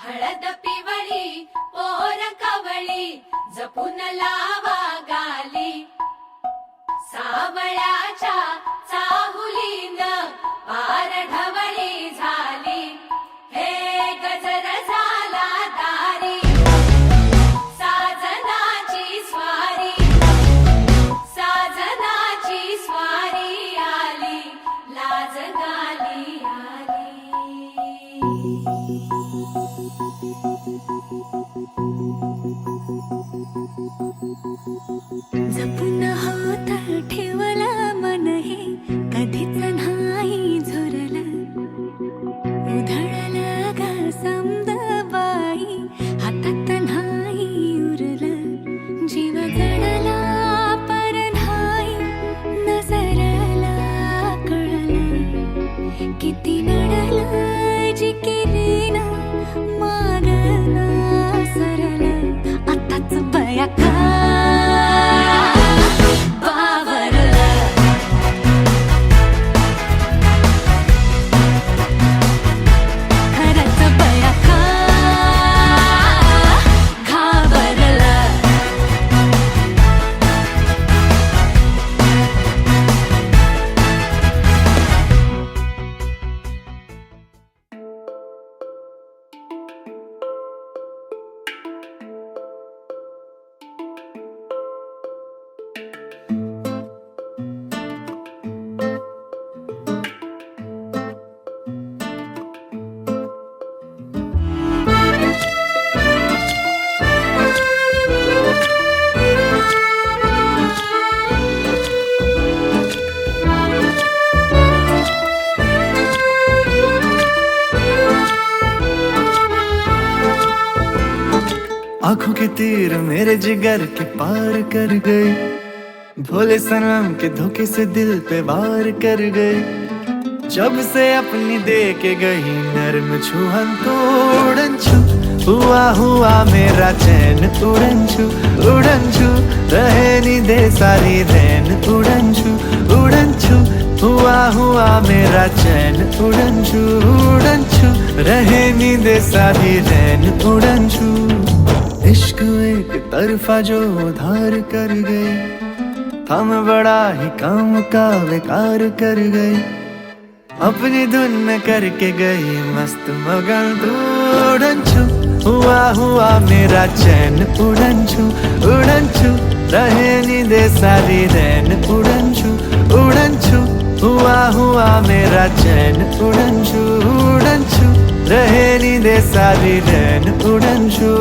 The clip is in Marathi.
हळद पिवळी पोर कवळी जपून लावा गाली, सावळ्याच्या चाहुलीन पार ढवळी झाली, हे गजर झाला दारी, साजनाची स्वारी, साजनाची स्वारी आली, लाज गाली आली। जपून होत ठेवला मन हे कधीच नाही झुरलं, उधळलं ग समद बाई हातात नाही उरलं, जीव जडला पर नाही नजरला कळलं, किती नडलं जिकिरीना मागना सरलं, आताच बया का आंखों के तीर मेरे जिगर के पार कर गए, भोले सनम के धोखे से दिल पे वार कर गए, जब से अपनी दे के गई नर्म छुहन तो उड़न छू, हुआ मेरा चैन उड़न छू, उड़न छू रहे नी दे सारी रैन, उड़न छू हुआ मेरा चैन, उड़न छू रहे नी दे सारी रैन, उड़न छू। इश्क एक तरफा जो उधार कर गए, हम बड़ा ही काम का बेकार कर गए, अपनी धुन में करके गई मस्त मगन तू, उड़न छू हुआ मेरा चैन, उड़न छू रहे नी दे सारी रैन, उड़न छू हुआ मेरा चैन, उड़न छू रहे नी दे सारी रैन, उड़न छू।